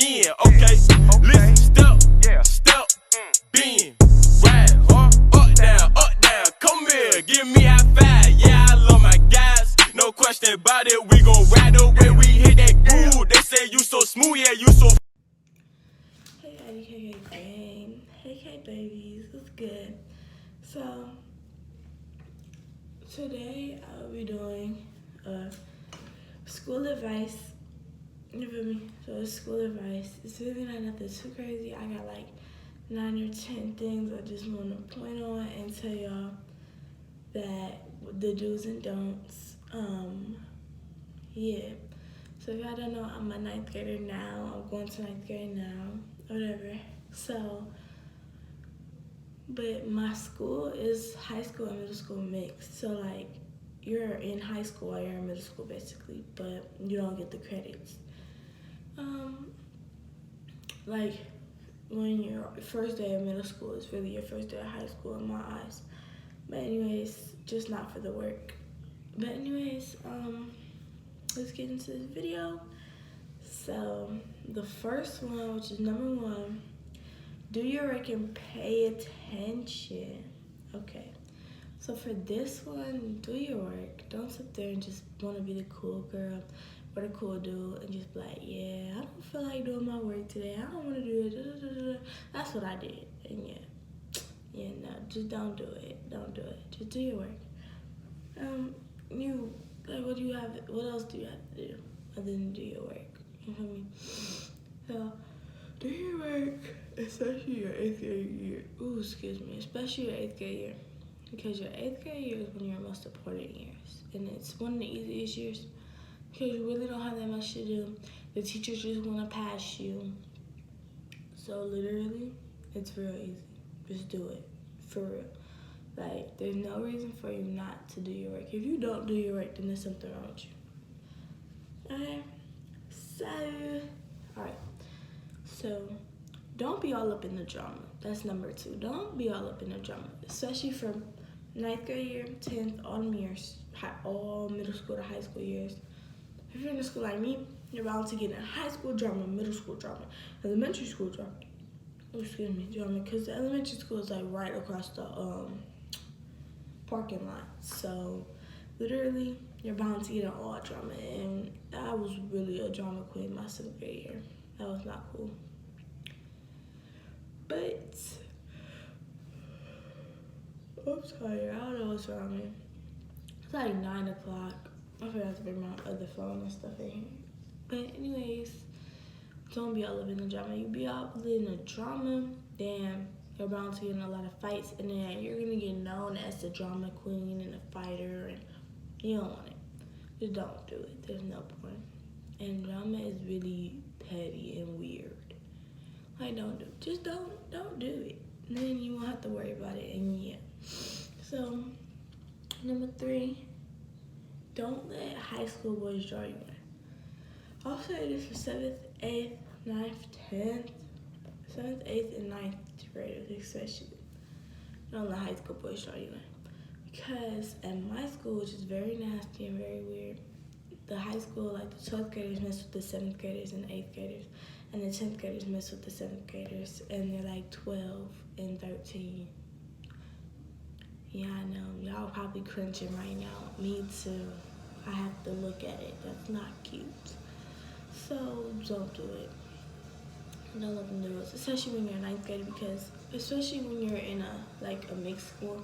in. Okay, listen, step, bend, ride, up, down. Come here, give me high five. Yeah, I love my guys. No question about it. We gon' ride away. We hit that groove. They say you so smooth, yeah, you so. Hey IDKK gang, hey K babies, what's good? So today I'll be doing school advice. You feel me? So it's school advice. It's really not nothing too crazy. I got like 9 or 10 things I just want to point on and tell y'all that the do's and don'ts. Yeah. So if y'all don't know, I'm a 9th grader now. I'm going to 9th grade now, whatever. So, but my school is high school and middle school mixed. So like, you're in high school while you're in middle school basically, but you don't get the credits. Like when your first day of middle school is really your first day of high school in my eyes. But anyways, just not for the work. But anyways, let's get into this video. So the first one, which is number 1, do your work and pay attention. Okay. So for this one, do your work. Don't sit there and just want to be the cool girl or the cool dude and just be like, yeah, I don't feel like doing my work today. I don't want to do it. That's what I did. And yeah, no, just don't do it. Don't do it. Just do your work. What else do you have to do other than do your work? You feel me? So, do your work, especially your 8th grade year. Especially your 8th grade year. Because your 8th grade year is one of your most important years. And it's one of the easiest years because you really don't have that much to do. The teachers just want to pass you. So literally, it's real easy. Just do it. For real. Like, there's no reason for you not to do your work. If you don't do your work, then there's something wrong with you. Alright. So, don't be all up in the drama. That's number 2. Don't be all up in the drama. Especially from 9th grade year, 10th, all years, all middle school to high school years. If you're in a school like me, you're bound to get in high school drama, middle school drama, elementary school drama. Drama, because the elementary school is like right across the parking lot. So literally, you're bound to get in all drama. And I was really a drama queen my 7th grade year. That was not cool. But I'm tired. I don't know what's wrong with me. It's like 9 o'clock. I forgot to bring my other phone and stuff in here. But anyways, don't be all up in the drama. You be all up in the drama, then you're bound to get in a lot of fights, and then you're gonna get known as the drama queen and the fighter, and you don't want it. Just don't do it. There's no point. And drama is really petty and weird. Like, don't do it. Just don't do it. And then you won't have to worry about it, and yeah. So, number 3, don't let high school boys draw you in. I'll say this for 7th, 8th, 9th, 10th, 7th, 8th, and 9th graders especially. Don't let high school boys draw you in. Because at my school, which is very nasty and very weird, the high school, like the 12th graders mess with the 7th graders and 8th graders. And the 10th graders mess with the 7th graders. And they're like 12 and 13. Yeah, I know. Y'all probably cringing right now. Me too. I have to look at it. That's not cute. So don't do it. Don't let them do it. Especially when you're 9th grade, because especially when you're in a mixed school.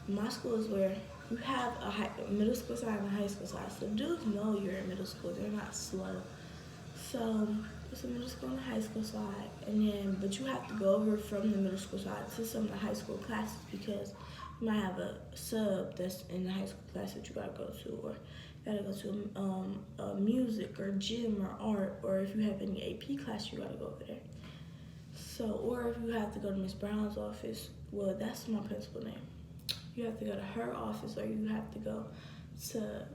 My school is where you have a middle school side and a high school side. So dudes know you're in middle school. They're not slow. So it's a middle school and a high school side, but you have to go over from the middle school side to some of the high school classes because you might have a sub that's in the high school class that you gotta go to, or you gotta go to music or gym or art, or if you have any AP class, you gotta go over there. So, or if you have to go to Miss Brown's office, well, that's my principal name. You have to go to her office, or you have to go to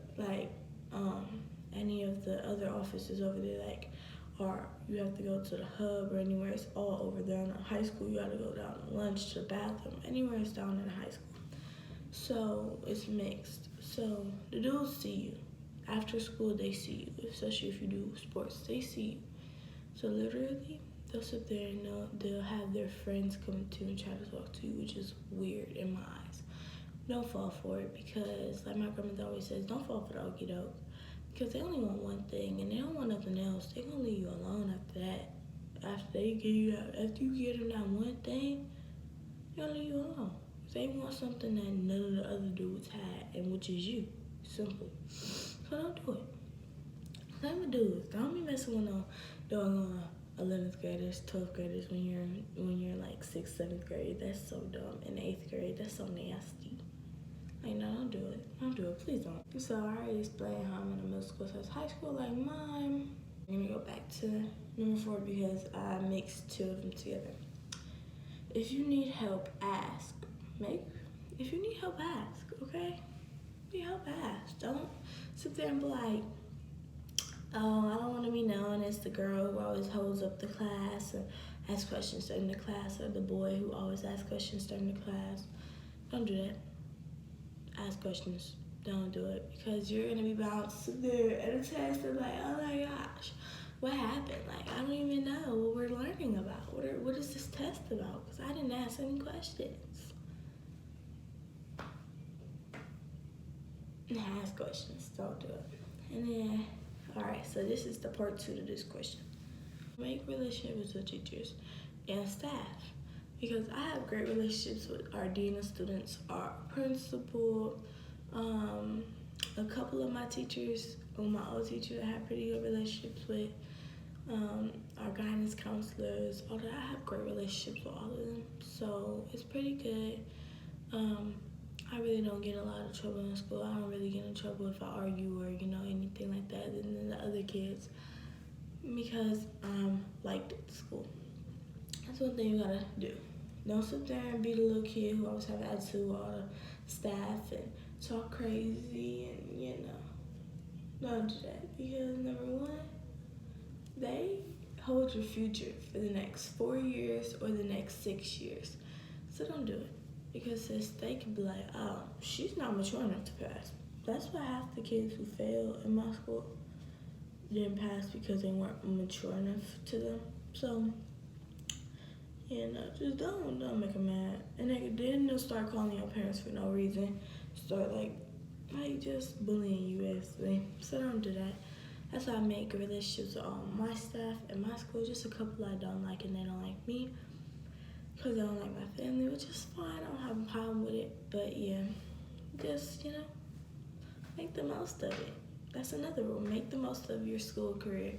any of the other offices over there, or you have to go to the hub or anywhere. It's all over there. In high school, you gotta go down to lunch, to the bathroom, anywhere it's down in high school. So it's mixed. So the dudes see you. After school, they see you, especially if you do sports, they see you. So literally, they'll sit there and they'll have their friends come to and try to talk to you, which is weird in my eyes. Don't fall for it because, like my grandmother always says, don't fall for the okie doke. Because they only want one thing and they don't want nothing else. They're gonna leave you alone after that. After you get them that one thing, they're gonna leave you alone. They want something that none of the other dudes had, and which is you. Simple. So don't do it. Same with dudes. Don't be messing with no doggone 11th graders, 12th graders when you're like 6th, 7th grade. That's so dumb. In 8th grade, that's so nasty. Like, no, don't do it. Don't do it. Please don't. So I already explained how I'm in a middle school. So it's high school like mine. I'm gonna go back to number 4 because I mixed 2 of them together. If you need help, ask. If you need help, ask, okay? If you need help, ask. Don't sit there and be like, oh, I don't want to be known as the girl who always holds up the class and asks questions during the class, or the boy who always asks questions during the class. Don't do that. Ask questions. Don't do it because you're gonna be bound to sit there at a test and like, oh my gosh, what happened? Like, I don't even know what we're learning about. What is this test about? Because I didn't ask any questions. Ask questions. Don't do it. And then, all right. So this is the part 2 to this question. Make relationships with teachers and staff. Because I have great relationships with our dean of students, our principal, a couple of my teachers, my old teachers I have pretty good relationships with, our guidance counselors, although I have great relationships with all of them. So it's pretty good. I really don't get in a lot of trouble in school. I don't really get in trouble if I argue or, anything like that than the other kids because I'm liked at school. That's one thing you gotta do. Don't sit there and be the little kid who always have attitude with all the staff and talk crazy and, don't do that. Because number 1, they hold your future for the next 4 years or the next 6 years. So don't do it. Because they can be like, oh, she's not mature enough to pass. That's why half the kids who fail in my school didn't pass because they weren't mature enough to them. So, just don't make them mad. And then they'll start calling your parents for no reason. Start like just bullying you basically. So don't do that. That's why I make relationships with all my staff at my school. Just a couple I don't like and they don't like me. Because I don't like my family, which is fine. I don't have a problem with it. But yeah, just, make the most of it. That's another rule. Make the most of your school career.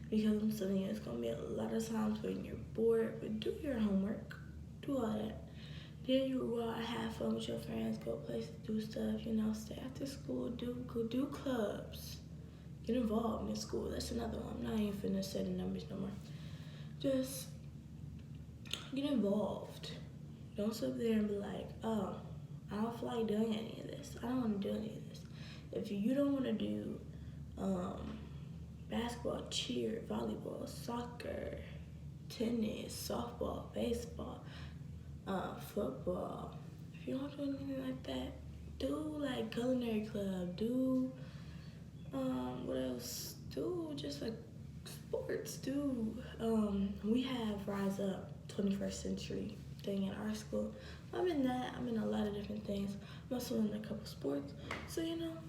Because I'm telling you, it's going to be a lot of times when you're bored, but do your homework. Do all that. Then you go out and have fun with your friends, go places, do stuff, stay after school, do clubs. Get involved in school. That's another one. I'm not even finna say the numbers no more. Just get involved. Don't sit there and be like, oh, I don't feel like doing any of this. I don't want to do any of this. If you don't want to do basketball, cheer, volleyball, soccer, tennis, softball, baseball, football, if you don't do anything like that, do like culinary club, do what else? Do just like sports, we have Rise Up 21st Century thing in our school. I'm in that. I'm in a lot of different things. I'm also in a couple sports. So,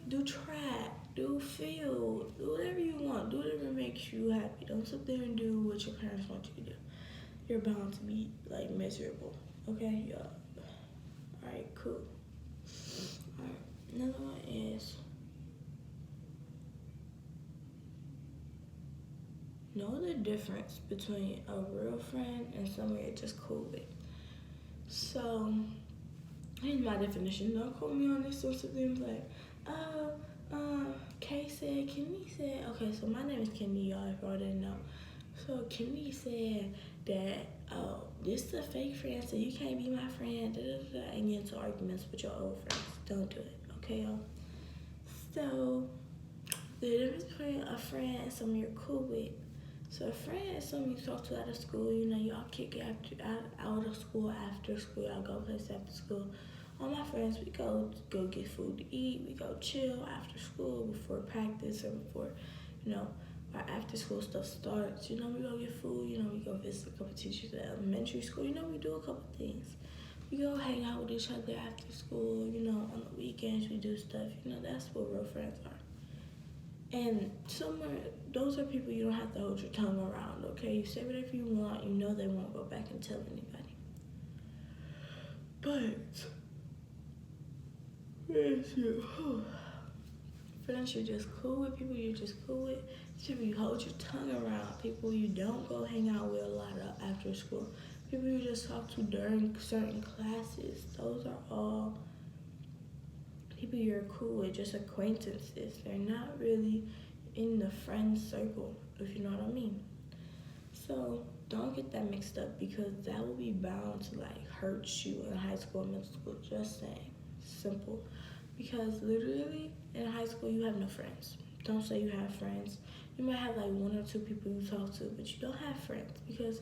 do track, do field, do whatever you want. Do whatever makes you happy. Don't sit there and do what your parents want you to do. You're bound to be, miserable. Okay, y'all? Alright, cool. Alright, another one is know the difference between a real friend and someone you're just cool with. So, here's my definition. Don't quote me on this sorts of things like, Kay said, Kimmy said, okay, so my name is Kimmy, y'all, if y'all didn't know. So, Kimmy said that, oh, this is a fake friend, so you can't be my friend, and get into arguments with your old friends. Don't do it, okay, y'all? So, the difference between a friend and someone you're cool with. So a friend is someone you talk to out of school, y'all kick it out of school, after school, y'all go places after school. All my friends, we go get food to eat, we go chill after school, before practice, or before, our after school stuff starts. You know, we go get food, you know, we go visit a couple teachers at elementary school, you know, we do a couple things. We go hang out with each other after school, you know, on the weekends we do stuff, you know, that's what real friends are. And somewhere, those are people you don't have to hold your tongue around, okay? You say whatever you want, you know they won't go back and tell anybody. But, friends you're just cool with, people you're just cool with, people you hold your tongue around, people you don't go hang out with a lot of after school, people you just talk to during certain classes, those are all people you're cool with, just acquaintances. They're not really in the friend circle, if you know what I mean. So don't get that mixed up, because that will be bound to like hurt you in high school and middle school. Just saying, simple. Because literally in high school you have no friends. Don't say you have friends. You might have like one or two people you talk to, but you don't have friends, because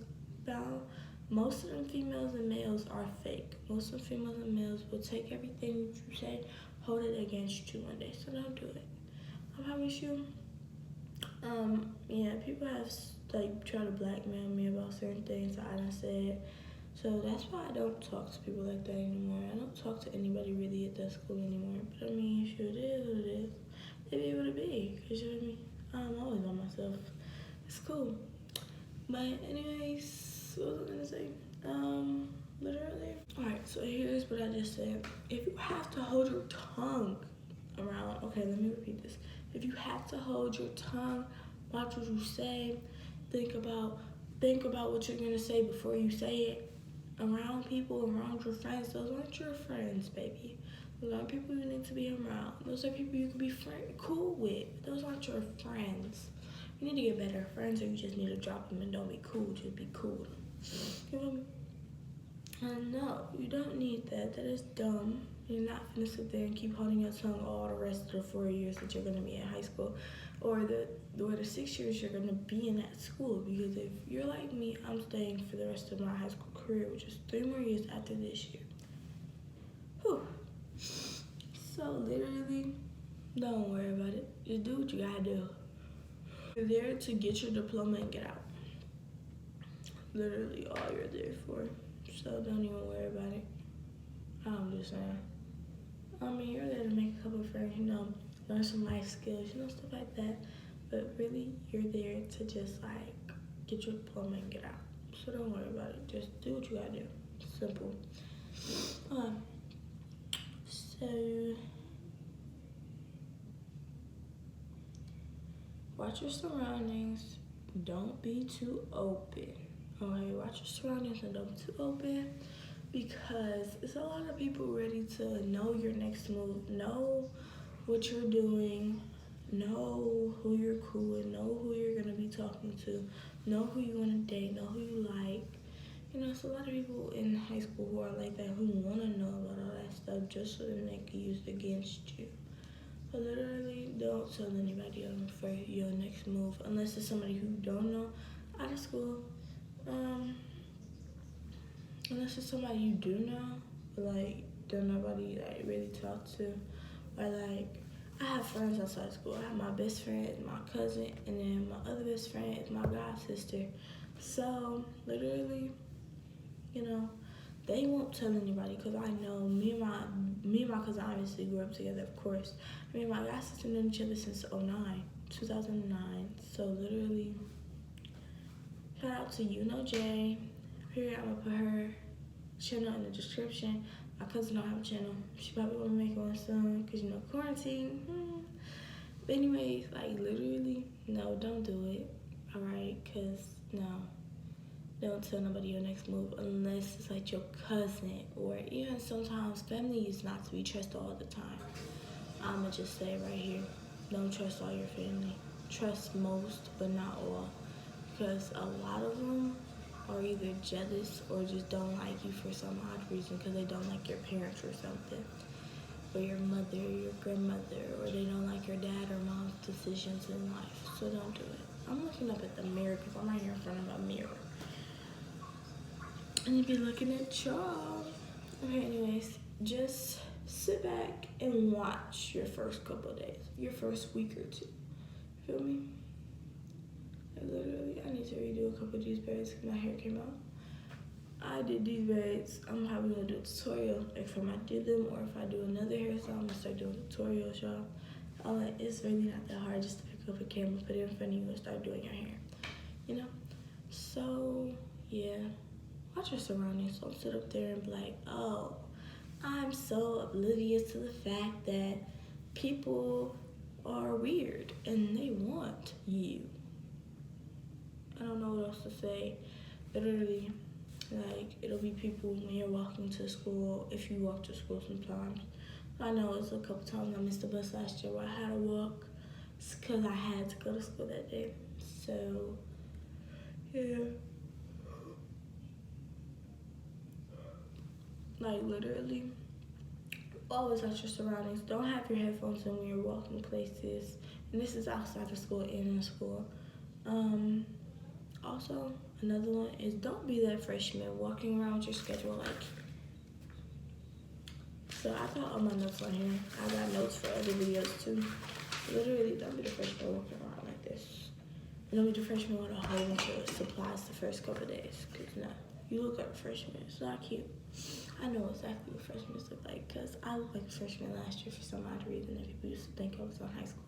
most of them females and males are fake. Most of them females and males will take everything that you say, hold it against you one day. So don't do it. I promise you. Yeah, people have like tried to blackmail me about certain things that I done said. So that's why I don't talk to people like that anymore. I don't talk to anybody really at that school anymore. But I mean, shoot, it is what it is. They be able to be, cause you know what I mean. I'm always by myself. It's cool. But anyways, what was I gonna say? Literally. Alright, so here's what I just said. If you have to hold your tongue around, okay, let me repeat this. If you have to hold your tongue, watch what you say, think about what you're gonna say before you say it. Around people, around your friends, those aren't your friends, baby. Those aren't people you need to be around. Those are people you can be cool with. Those aren't your friends. You need to get better friends, or you just need to drop them and don't be cool. Just be cool with them. You know what I mean? No, you don't need that. That is dumb. You're not gonna sit there and keep holding your tongue all the rest of the 4 years that you're gonna be in high school, or the 6 years you're gonna be in that school. Because if you're like me, I'm staying for the rest of my high school career, which is 3 more years after this year. Whew. So literally, don't worry about it. Just do what you gotta do. You're there to get your diploma and get out. Literally all you're there for. So don't even worry about it. I'm just saying. I mean, you're there to make a couple of friends, you know, learn some life skills, you know, stuff like that. But really, you're there to just like get your diploma and get out. So don't worry about it. Just do what you gotta do. Simple. So watch your surroundings. Don't be too open. Okay, watch your surroundings and don't be too open, because it's a lot of people ready to know your next move, know what you're doing, know who you're cool with, know who you're gonna be talking to, know who you wanna date, know who you like. You know, it's a lot of people in high school who are like that, who wanna know about all that stuff just so that they can use it against you. But literally, don't tell anybody for your next move, unless it's somebody who you don't know out of school. Unless it's somebody you do know, but like don't nobody like really talk to. Or like, I have friends outside school. I have my best friend, my cousin, and then my other best friend is my god sister. So literally, you know, they won't tell anybody, because I know me and my cousin obviously grew up together, of course. Me and my god sister knew each other since 2009. So literally, shout out to J. Here, I'm gonna put her channel in the description. My cousin don't have a channel. She probably won't make one soon, because you know, quarantine. But anyways, like literally, no, don't do it. Alright, because no. Don't tell nobody your next move unless it's like your cousin, or even sometimes family is not to be trusted all the time. I'ma just say right here, don't trust all your family. Trust most, but not all. Because a lot of them are either jealous or just don't like you for some odd reason, because they don't like your parents or something, or your mother or your grandmother, or they don't like your dad or mom's decisions in life. So don't do it. I'm looking up at the mirror because I'm right here in front of a mirror. And you be looking at y'all. Okay, anyways, just sit back and watch your first couple of days, your first week or two. Feel me? Literally, I need to redo a couple of these braids because my hair came out. I did these braids. I'm probably gonna do a tutorial if I did them, or if I do another hairstyle, I'm gonna start doing tutorials, y'all. It's really not that hard just to pick up a camera, put it in front of you, and start doing your hair. You know? So yeah, watch your surroundings. Don't sit up there and be like, oh, I'm so oblivious to the fact that people are weird and they want you. I don't know what else to say. Literally, like, it'll be people when you're walking to school, if you walk to school sometimes. I know it's a couple times I missed the bus last year where I had to walk because I had to go to school that day. So, yeah. Like, literally, always watch your surroundings. Don't have your headphones in when you're walking places. And this is outside of school and in school. Also, another one is don't be that freshman walking around with your schedule like. So I got all my notes on here. I got notes for other videos too. Literally, don't be the freshman walking around like this. And don't be the freshman with a whole bunch of supplies the first couple of days. Because no, you look like a freshman. It's not cute. I know exactly what freshmen look like because I looked like a freshman last year for some odd reason that people used to think I was in high school.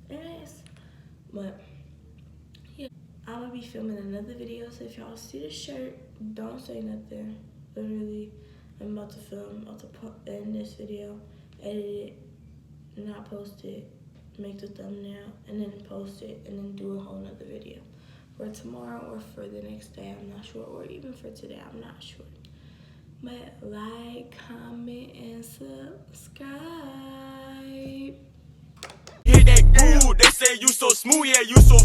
Anyways, but yeah, I'm gonna be filming another video, so if y'all see the shirt, don't say nothing. Literally, I'm about to film, about to end this video, edit it, not post it, make the thumbnail, and then post it, and then do a whole nother video. For tomorrow or for the next day, I'm not sure, or even for today, I'm not sure. But like, comment, and subscribe. Hit that groove, they say you so smooth, yeah, you so